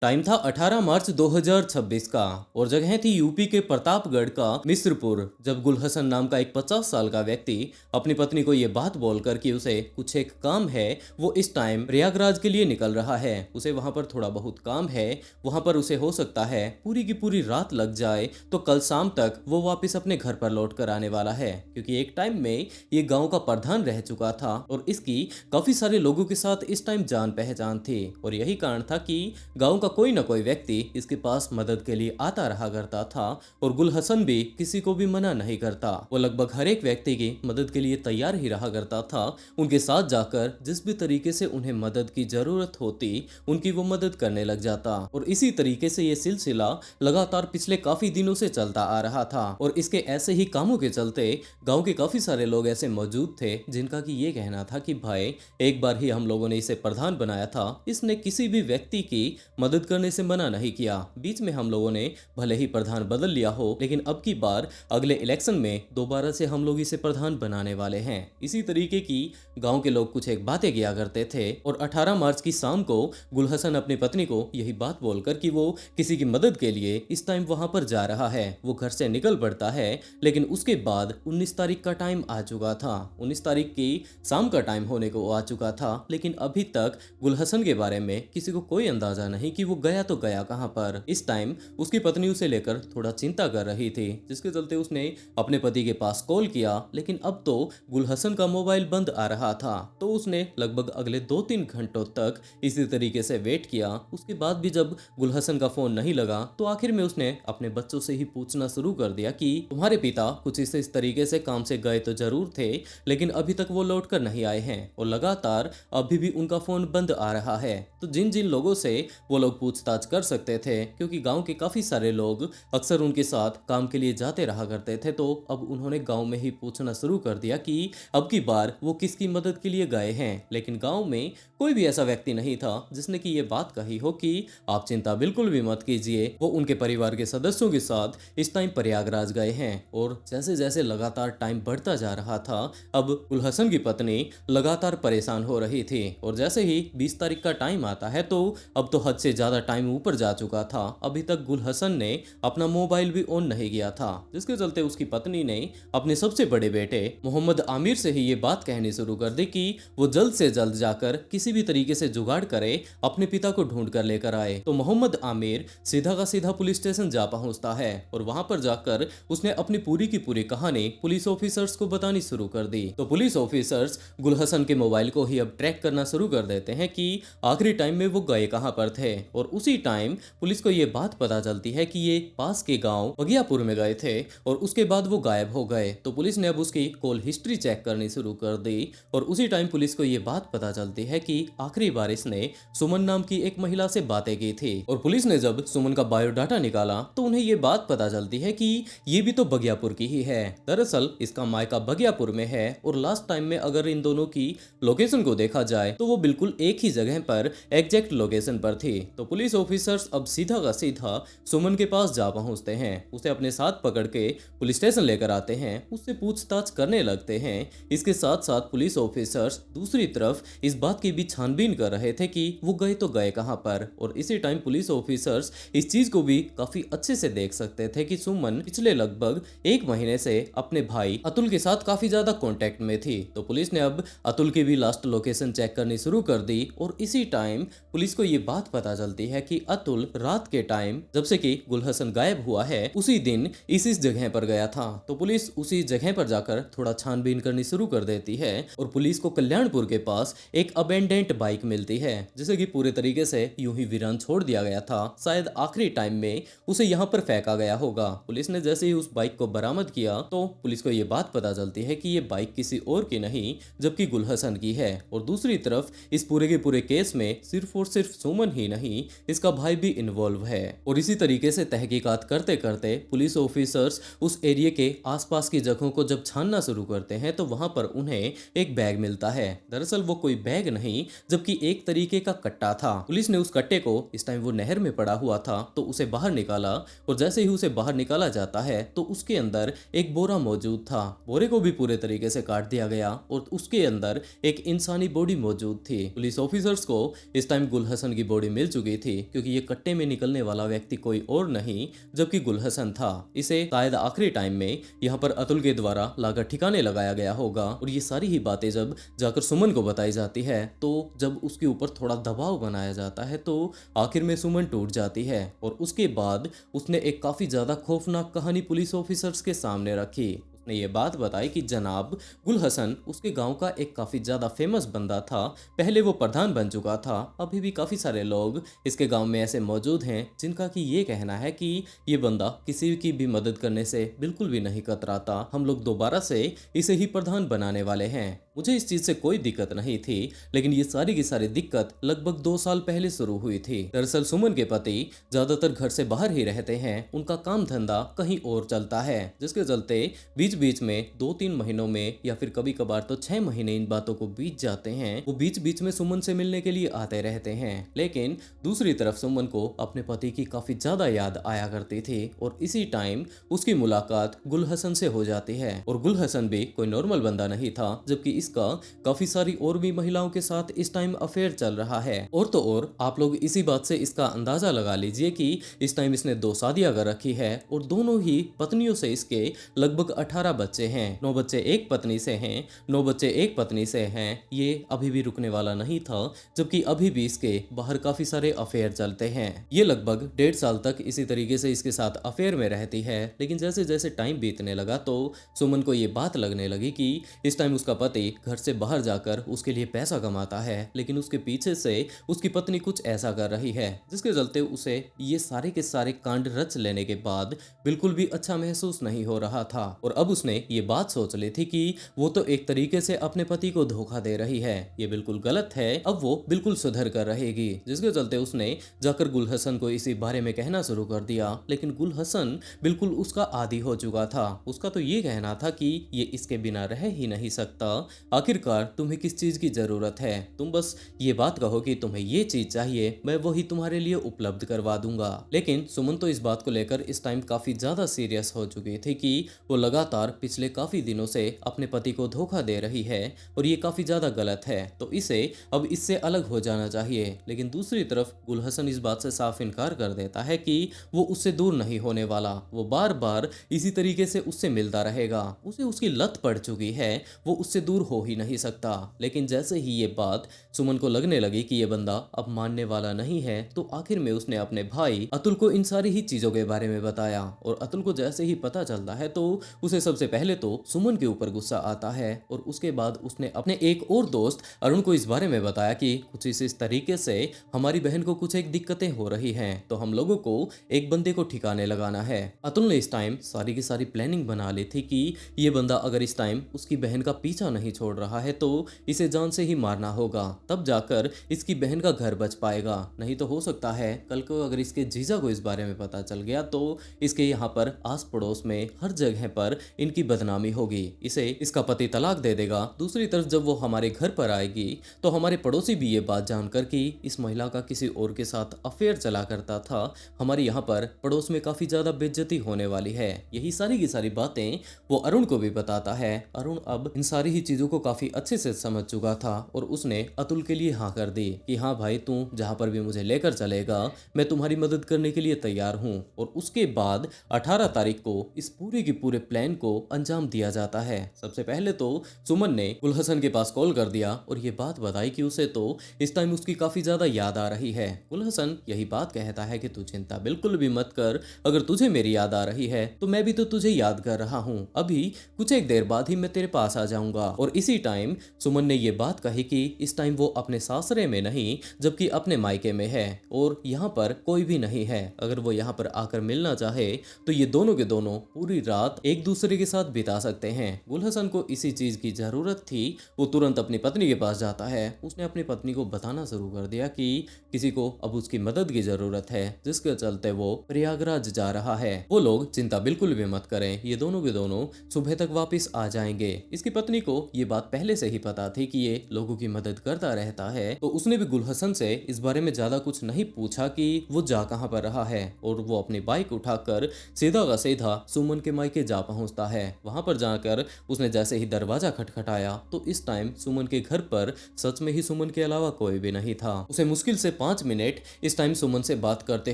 Time था 18 मार्च 2026 का और जगह थी यूपी के प्रतापगढ़ का मिस्रपुर। जब गुलहसन नाम का एक 50 साल का व्यक्ति अपनी पत्नी को ये बात बोलकर कि उसे कुछ एक काम है, वो इस टाइम प्रयागराज के लिए निकल रहा है। उसे वहां पर थोड़ा बहुत काम है, वहां पर उसे हो सकता है पूरी की पूरी रात लग जाए, तो कल शाम तक वो वापस अपने घर पर लौट कर आने वाला है। क्योंकि एक टाइम में ये गांव का प्रधान रह चुका था और इसकी काफी सारे लोगों के साथ इस टाइम जान पहचान थी और यही कारण था कि गांव का कोई ना कोई व्यक्ति इसके पास मदद के लिए आता रहा करता था और गुलहसन भी किसी को भी मना नहीं करता। वो लगभग हर एक व्यक्ति की मदद के लिए तैयार ही रहा करता था। उनके साथ जाकर जिस भी तरीके से उन्हें मदद की जरूरत होती उनकी वो मदद करने लग जाता और इसी तरीके से ये सिलसिला लगातार पिछले काफी दिनों से चलता आ रहा था। और इसके ऐसे ही कामों के चलते गांव के काफी सारे लोग ऐसे मौजूद थे जिनका कि ये कहना था कि भाई एक बार ही हम लोगों ने इसे प्रधान बनाया था, इसने किसी भी व्यक्ति की मदद करने से मना नहीं किया। बीच में हम लोगों ने भले ही प्रधान बदल लिया हो, लेकिन अब की बार अगले इलेक्शन में दोबारा से हम लोग इसे प्रधान बनाने वाले हैं। इसी तरीके की गांव के लोग कुछ एक बातें किया करते थे और 18 मार्च की शाम को गुलहसन अपनी पत्नी को यही बात बोलकर कि वो किसी की मदद के लिए इस टाइम वहां पर जा रहा है, वो घर से निकल पड़ता है। लेकिन उसके बाद 19 तारीख का टाइम आ चुका था, 19 तारीख की शाम का टाइम होने को आ चुका था, लेकिन अभी तक गुलहसन के बारे में किसी को कोई अंदाजा नहीं कि वो गया तो गया कहां पर। इस टाइम उसकी पत्नी उसे लेकर थोड़ा चिंता कर रही थी, जिसके चलते उसने अपने पति के पास कॉल किया। लेकिन अब तो गुलहसन का मोबाइल बंद आ रहा था, तो उसने लगभग अगले 2-3 घंटों तक इसी तरीके से वेट किया। उसके बाद भी जब गुलहसन का फोन नहीं लगा, तो आखिर में उसने अपने बच्चों से ही पूछना शुरू कर दिया कि तुम्हारे पिता कुछ इस तरीके से काम से गए तो जरूर थे, लेकिन अभी तक वो लौट कर नहीं आए हैं और लगातार अभी भी उनका फोन बंद आ रहा है। तो जिन जिन लोगों से वो लोग पूछताछ कर सकते थे, क्योंकि गांव के काफी सारे लोग अक्सर उनके साथ काम के लिए जाते रहा करते थे, तो अब उन्होंने गांव में ही पूछना शुरू कर दिया कि अब की बार वो किसकी मदद के लिए गए हैं। लेकिन गांव में कोई भी ऐसा व्यक्ति नहीं था जिसने कि ये बात कही हो कि आप चिंता बिल्कुल भी मत कीजिए, वो उनके परिवार के सदस्यों के साथ इस टाइम प्रयागराज गए हैं। और जैसे जैसे लगातार टाइम बढ़ता जा रहा था, अब गुलहसन की पत्नी लगातार परेशान हो रही थी और जैसे ही 20 तारीख का टाइम आता है, तो अब तो हद से ज्यादा टाइम ऊपर जा चुका था। अभी तक गुलहसन ने अपना मोबाइल भी ऑन नहीं किया था, जिसके चलते उसकी पत्नी ने अपने सबसे बड़े बेटे मोहम्मद आमिर से ही ये बात कहनी शुरू कर दी कि वो जल्द से जल्द जाकर किसी भी तरीके से जुगाड़ करे, अपने पिता को ढूंढ कर लेकर आए। तो मोहम्मद आमिर सीधा का सीधा पुलिस स्टेशन जा पहुंचता है और वहां पर जाकर उसने अपनी पूरी की पूरी कहानी पुलिस ऑफिसर्स को बतानी शुरू कर दी। तो पुलिस ऑफिसर्स गुलहसन के मोबाइल को ही अब ट्रैक करना शुरू कर देते हैं कि आखिरी टाइम में वो गए कहां पर थे। और उसी टाइम पुलिस को ये बात पता चलती है कि ये पास के गांव बगियापुर में गए थे और उसके बाद वो गायब हो गए। तो पुलिस ने अब उसकी कॉल हिस्ट्री चेक करनी शुरू कर दी और उसी टाइम पुलिस को ये बात पता चलती है कि आखिरी बार इसने सुमन नाम की एक महिला से बातें की थी। और पुलिस ने जब सुमन का बायोडाटा निकाला, तो उन्हें ये बात पता चलती है कि ये भी तो बगियापुर की ही है। दरअसल इसका मायका बगियापुर में है और लास्ट टाइम में अगर इन दोनों की लोकेशन को देखा जाए तो वो बिल्कुल एक ही जगह पर एग्जैक्ट लोकेशन पर थी। तो पुलिस ऑफिसर्स अब सीधा का सीधा सुमन के पास जा पहुंचते हैं, उसे अपने साथ पकड़ के पुलिस स्टेशन लेकर आते हैं, उससे पूछताछ करने लगते हैं। इसके साथ साथ पुलिस ऑफिसर्स दूसरी तरफ इस बात की भी छानबीन कर रहे थे कि वो गए तो गए कहां पर। और इसी टाइम पुलिस ऑफिसर्स इस चीज को भी काफी अच्छे से देख सकते थे कि सुमन पिछले लगभग 1 महीने से अपने भाई अतुल के साथ काफी ज्यादा कांटेक्ट में थी। तो पुलिस ने अब अतुल की भी लास्ट लोकेशन चेक करनी शुरू कर दी और इसी टाइम पुलिस को ये बात पता चलती है कि अतुल रात के टाइम जब से कि गुलहसन गायब हुआ है, उसी दिन इस जगह पर गया था। तो पुलिस उसी जगह पर जाकर थोड़ा छानबीन करनी शुरू कर देती है और पुलिस को कल्याणपुर के पास एक अबेंडेंट बाइक मिलती है, जिसे कि पूरे तरीके से यूं ही वीरान छोड़ दिया गया था। शायद आखिरी टाइम में उसे यहाँ पर फेंका गया होगा। पुलिस ने जैसे ही उस बाइक को बरामद किया, तो पुलिस को ये बात पता चलती है कि ये बाइक किसी और की नहीं जबकि गुलहसन की है। और दूसरी तरफ इस पूरे के पूरे केस में सिर्फ और सिर्फ सुमन ही नहीं, इसका भाई भी इन्वॉल्व है। और इसी तरीके से तहकीकात करते करते पुलिस ऑफिसर्स उस एरिया के आसपास की जगहों को जब छानना शुरू करते हैं, तो वहां पर उन्हें एक बैग मिलता है। दरअसल वो कोई बैग नहीं, जबकि एक तरीके का कट्टा था। पुलिस ने उस कट्टे को, इस टाइम वो नहर में पड़ा हुआ था, तो उसे बाहर निकाला और जैसे ही उसे बाहर निकाला जाता है, तो उसके अंदर एक बोरा मौजूद था। बोरे को भी पूरे तरीके से काट दिया गया और उसके अंदर एक इंसानी बॉडी मौजूद थी। पुलिस ऑफिसर्स को इस टाइम गुलहसन की बॉडी मिल चुकी भी थी क्योंकि ये कट्टे में निकलने वाला व्यक्ति कोई और नहीं जबकि गुलहसन था। इसे शायद आखिरी टाइम में यहाँ पर अतुल के द्वारा लाकर ठिकाने लगाया गया होगा और ये सारी ही बातें जब जाकर सुमन को बताई जाती है तो जब उसके ऊपर थोड़ा दबाव बनाया जाता है तो आखिर में सुमन टूट जाती है और उसके बाद उसने एक काफी ज्यादा खौफनाक कहानी पुलिस ऑफिसर्स के सामने रखी। उसने ये बात बताई कि जनाब गुलहसन उसके गांव का एक काफी ज्यादा फेमस बंदा था। पहले वो प्रधान बन चुका था। अभी भी काफी सारे लोग इसके गांव में ऐसे मौजूद हैं जिनका कि ये कहना है कि ये बंदा किसी की भी मदद करने से बिल्कुल भी नहीं कतराता। हम लोग दोबारा से इसे ही प्रधान बनाने वाले हैं। मुझे इस चीज से कोई दिक्कत नहीं थी, लेकिन ये सारी की सारी दिक्कत लगभग 2 साल पहले शुरू हुई थी। दरअसल सुमन के पति ज्यादातर घर से बाहर ही रहते हैं। उनका काम धंधा कहीं और चलता है, जिसके चलते बीच बीच में 2-3 महीनों में या फिर कभी कभार तो 6 महीने इन बातों को बीत जाते हैं। वो बीच बीच में सुमन से मिलने के लिए आते रहते हैं, लेकिन दूसरी तरफ सुमन को अपने पति की काफी ज्यादा याद आया करती थी और इसी टाइम उसकी मुलाकात गुलहसन से हो जाती है। और गुलहसन भी कोई नॉर्मल बंदा नहीं था, जबकि इसका काफी सारी और भी महिलाओं के साथ इस टाइम अफेयर चल रहा है। और तो और आप लोग इसी बात से इसका अंदाजा लगा लीजिए कि इस टाइम इसने 2 शादियां कर रखी है और दोनों ही पत्नियों से इसके लगभग 18 बच्चे हैं। 9 बच्चे एक पत्नी से हैं, 9 बच्चे एक पत्नी से हैं। ये अभी भी रुकने वाला नहीं था, जबकि अभी भी इसके बाहर काफी सारे अफेयर चलते हैं। ये लगभग 1.5 साल तक इसी तरीके से इसके साथ अफेयर में रहती है, लेकिन जैसे जैसे टाइम बीतने लगा तो सुमन को ये बात लगने लगी कि इस टाइम उसका पति घर से बाहर जाकर उसके लिए पैसा कमाता है, लेकिन उसके पीछे से उसकी पत्नी कुछ ऐसा कर रही है जिसके चलते उसे ये सारे के सारे कांड रच लेने के बाद बिल्कुल भी अच्छा महसूस नहीं हो रहा था। और अब उसने ये बात सोच ली थी कि वो तो एक तरीके से अपने पति को धोखा दे रही है, ये बिल्कुल गलत है। अब वो बिल्कुल सुधर कर रहेगी, जिसके चलते उसने जाकर गुलहसन को इसी बारे में कहना शुरू कर दिया। लेकिन गुलहसन बिल्कुल उसका आदी हो चुका था। उसका तो ये कहना था कि ये इसके बिना रह ही नहीं सकता। आखिरकार तुम्हें किस चीज की जरूरत है, तुम बस ये बात कहो कि तुम्हें ये चीज चाहिए, मैं वही तुम्हारे लिए उपलब्ध करवा दूंगा। लेकिन सुमन तो इस बात को लेकर इस टाइम काफी ज्यादा सीरियस हो चुकी थी कि वो लगातार पिछले काफी दिनों से अपने पति को धोखा दे रही है और ये काफी ज्यादा गलत है, तो इसे अब इससे अलग हो जाना चाहिए। लेकिन दूसरी तरफ गुलहसन इस बात से साफ इनकार कर देता है कि वो उससे दूर नहीं होने वाला। वो बार बार इसी तरीके से उससे मिलता रहेगा। उसे उसकी लत पड़ चुकी है, वो उससे दूर हो ही नहीं सकता। लेकिन जैसे ही ये बात सुमन को लगने लगी कि ये बंदा अब मानने वाला नहीं है, तो आखिर में उसने अपने भाई अतुल को इन सारी ही चीजों के बारे में बताया। और अतुल को जैसे ही पता चलता है तो उसे सबसे पहले तो सुमन के ऊपर गुस्सा आता है और उसके बाद उसने अपने एक और दोस्त अरुण को इस बारे में बताया कि कुछ इस तरीके से हमारी बहन को कुछ एक दिक्कतें हो रही हैं, तो हम लोगों को एक बंदे को ठिकाने लगाना है। अतुल ने इस टाइम सारी की सारी प्लानिंग बना ली थी कि ये बंदा अगर इस टाइम उसकी बहन का पीछा नहीं छोड़ रहा है तो इसे जान से ही मारना होगा, तब जाकर इसकी बहन का घर बच पाएगा। नहीं तो हो सकता है कल को अगर इसके जीजा को इस बारे में पता चल गया तो इसके यहाँ पर आस पड़ोस में हर जगह पर इनकी बदनामी होगी, इसे इसका पति तलाक दे देगा। दूसरी तरफ जब वो हमारे घर पर आएगी तो हमारे पड़ोसी भी ये बात जानकर कि इस महिला का किसी और के साथ अफेयर चला करता था, हमारे यहाँ पर पड़ोस में काफी ज्यादा बेइज्जती होने वाली है। यही सारी की सारी बातें वो अरुण को भी बताता है। अरुण अब इन सारी ही चीजों को काफी अच्छे से समझ चुका था और उसने अतुल के लिए हाँ कर दी कि हाँ भाई, तू जहां पर भी मुझे लेकर चलेगा मैं तुम्हारी मदद करने के लिए तैयार हूँ। और उसके बाद 18 तारीख को इस पूरे के पूरे प्लान को अंजाम दिया जाता है। सबसे पहले तो सुमन ने गुलहसन के पास कॉल कर दिया और ये बात बताई कि उसे तो इस टाइम उसकी काफी ज्यादा याद आ रही है। गुलहसन यही बात कहता है कि तू चिंता बिल्कुल भी मत कर, अगर तुझे मेरी याद आ रही है तो मैं भी तो तुझे याद कर रहा हूँ, अभी कुछ एक देर बाद ही मैं तेरे पास आ जाऊंगा। और इसी टाइम सुमन ने ये बात कही कि इस टाइम वो अपने सासरे में नहीं जबकि अपने मायके में है और यहाँ पर कोई भी नहीं है। अगर वो यहाँ पर आकर मिलना चाहे तो ये दोनों के दोनों पूरी रात एक दूसरे के साथ बिता सकते हैं। गुलहसन को इसी चीज की जरूरत थी। वो तुरंत अपनी पत्नी के पास जाता है। उसने अपनी पत्नी को बताना शुरू कर दिया कि किसी को अब उसकी मदद की जरूरत है, जिसके चलते वो प्रयागराज जा रहा है। वो लोग चिंता बिल्कुल भी मत करें, ये दोनों के दोनों सुबह तक वापस आ जाएंगे। इसकी पत्नी को ये बात पहले से ही पता थी कि ये लोगों की मदद करता रहता है, तो उसने भी गुलहसन से इस बारे में ज्यादा कुछ नहीं पूछा कि वो जा कहां पर रहा है और वो अपनी बाइक उठाकर सीधा का सीधा सुमन के मायके जा पहुंचता होता है। वहां पर जाकर उसने जैसे ही दरवाजा खटखटाया तो इस टाइम सुमन के घर पर सच में ही सुमन के अलावा कोई भी नहीं था। उसे मुश्किल से 5 मिनट इस टाइम सुमन से बात करते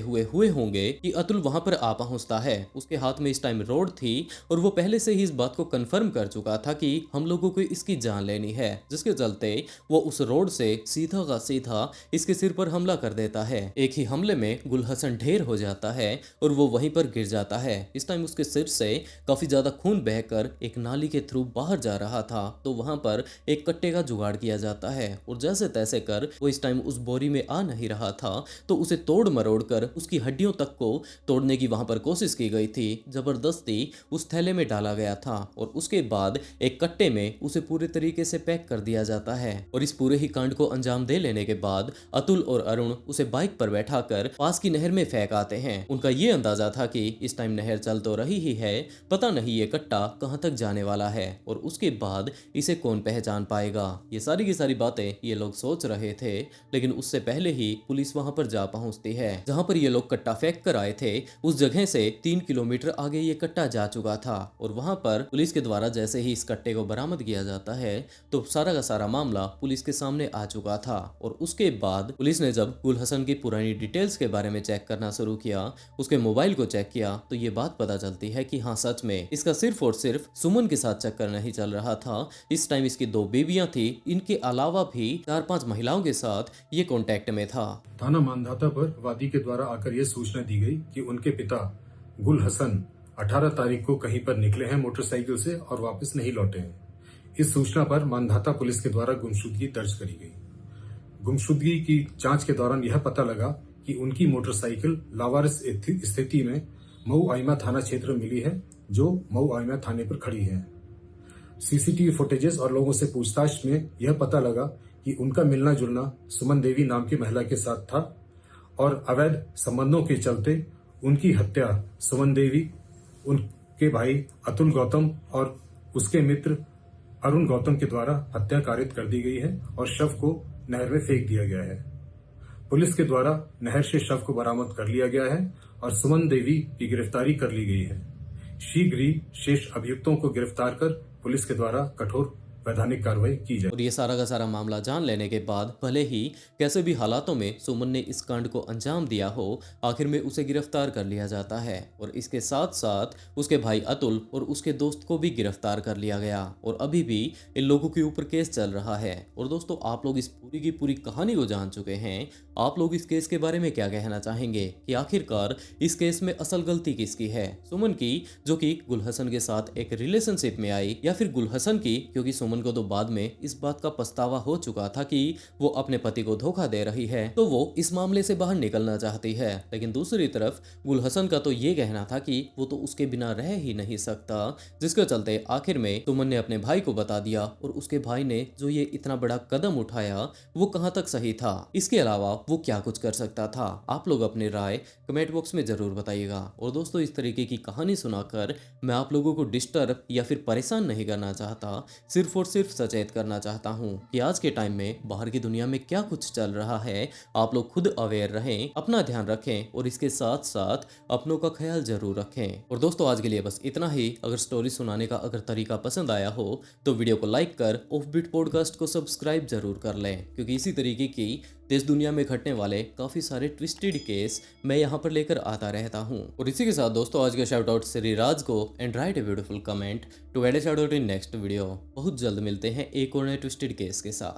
हुए होंगे कि अतुल वहां पर आ पहुंचता है। उसके हाथ में इस टाइम रोड थी और वो पहले से ही इस बात को कंफर्म कर चुका था कि हम लोगों को इसकी जान लेनी है, जिसके चलते वो उस रोड से सीधा का सीधा इसके सिर पर हमला कर देता है। एक ही हमले में गुलहसन ढेर हो जाता है और वो वहीं पर गिर जाता है। इस टाइम उसके सिर से काफी ज्यादा खून बहकर एक नाली के थ्रू बाहर जा रहा था, तो वहां पर एक कट्टे का जुगाड़ किया जाता है और जैसे तैसे कर वो इस टाइम उस बोरी में आ नहीं रहा था तो उसे तोड़ मरोड़ कर उसकी हड्डियों तक को तोड़ने की वहां पर कोशिश की गई थी। जबरदस्ती उस थैले में डाला गया था और उसके बाद एक कट्टे में उसे पूरे तरीके से पैक कर दिया जाता है और इस पूरे ही कांड को अंजाम दे लेने के बाद अतुल और अरुण उसे बाइक पर बैठाकर पास की नहर में फेंक आते हैं। उनका ये अंदाजा था कि इस टाइम नहर चल तो रही ही है, पता नहीं ये कट्टा कहां तक जाने वाला है और उसके बाद इसे कौन पहचान पाएगा। ये सारी की सारी बातें ये लोग सोच रहे थे, लेकिन उससे पहले ही पुलिस वहां पर जा पहुंचती है। जहां पर ये लोग कट्टा फेंक कर आए थे उस जगह से 3 किलोमीटर आगे ये कट्टा जा चुका था और वहां पर पुलिस के द्वारा जैसे ही इस कट्टे को बरामद किया जाता है तो सारा का सारा मामला पुलिस के सामने आ चुका था। और उसके बाद पुलिस ने जब गुलहसन की पुरानी डिटेल्स के बारे में चेक करना शुरू किया, उसके मोबाइल को चेक किया, तो ये बात पता चलती है कि हाँ सच में इसका सिर्फ और सिर्फ सुमन के साथ चक्कर नहीं चल रहा था। इस टाइम इसकी 2 बीवियां थी, इनके अलावा भी 4-5 महिलाओं के साथ ये कांटेक्ट में था। थाना मानधाता पर वादी के द्वारा आकर यह सूचना दी गई कि उनके पिता गुल हसन 18 तारीख को कहीं पर निकले हैं मोटरसाइकिल से और वापस नहीं लौटे हैं। इस सूचना पर मानधाता पुलिस के द्वारा गुमशुदगी दर्ज करी गई। गुमशुदगी की जांच के दौरान यह पता लगा कि उनकी मोटरसाइकिल लावारिस स्थिति में मऊ आइमा थाना क्षेत्र में मिली है, जो मऊ आइमा थाने पर खड़ी है। सीसीटीवी फुटेजेस और लोगों से पूछताछ में यह पता लगा कि उनका मिलना जुलना सुमन देवी नाम की महिला के साथ था और अवैध संबंधों के चलते उनकी हत्या सुमन देवी, उनके भाई अतुल गौतम और उसके मित्र अरुण गौतम के द्वारा हत्या कारित कर दी गई है और शव को नहर में फेंक दिया गया है। पुलिस के द्वारा नहर से शव को बरामद कर लिया गया है और सुमन देवी की गिरफ्तारी कर ली गई है। शीघ्र ही शेष अभियुक्तों को गिरफ्तार कर पुलिस के द्वारा कठोर वैधानिक कार्रवाई की जाए। और ये सारा का सारा मामला जान लेने के बाद भले ही कैसे भी हालातों में सुमन ने इस कांड को अंजाम दिया हो, आखिर में उसे गिरफ्तार कर लिया जाता है और इसके साथ साथ उसके भाई अतुल और उसके दोस्त को भी गिरफ्तार कर लिया गया और अभी भी इन लोगों के ऊपर केस चल रहा है। और दोस्तों, आप लोग इस पूरी की पूरी कहानी को जान चुके हैं। आप लोग इस केस के बारे में क्या कहना चाहेंगे कि आखिरकार इस केस में असल गलती किसकी है, सुमन की जो कि गुलहसन के साथ एक रिलेशनशिप में आई, या फिर गुलहसन की क्योंकि सुमन को तो बाद में इस बात का पछतावा हो चुका था कि वो अपने पति को धोखा दे रही है, तो वो इस मामले से बाहर निकलना चाहती है। लेकिन दूसरी तरफ गुलहसन का तो ये कहना था कि वो तो उसके बिना रह ही नहीं सकता, जिसके चलते आखिर में सुमन ने अपने भाई को बता दिया और उसके भाई ने जो ये इतना बड़ा कदम उठाया वो कहां तक सही था, इसके अलावा वो क्या कुछ कर सकता था। आप लोग अपनी राय कमेंट बॉक्स में जरूर बताइएगा। और दोस्तों, इस तरीके की कहानी सुनाकर मैं आप लोगों को डिस्टर्ब या फिर परेशान नहीं करना चाहता, सिर्फ और सिर्फ सचेत करना चाहता हूं कि आज के टाइम में बाहर की दुनिया में क्या कुछ चल रहा है। आप लोग खुद अवेयर रहें, अपना ध्यान रखें और इसके साथ साथ अपनों का ख्याल जरूर रखें। और दोस्तों, आज के लिए बस इतना ही। अगर स्टोरी सुनाने का अगर तरीका पसंद आया हो तो वीडियो को लाइक कर ऑफबीट पॉडकास्ट को सब्सक्राइब जरूर कर लें, क्योंकि इसी तरीके की देश दुनिया में घटने वाले काफी सारे ट्विस्टेड केस मैं यहाँ पर लेकर आता रहता हूँ। और इसी के साथ दोस्तों, आज का शाउट आउट श्री राज को and write a beautiful comment to add a shout out in next video. बहुत जल्द मिलते हैं एक और नए ट्विस्टेड केस के साथ।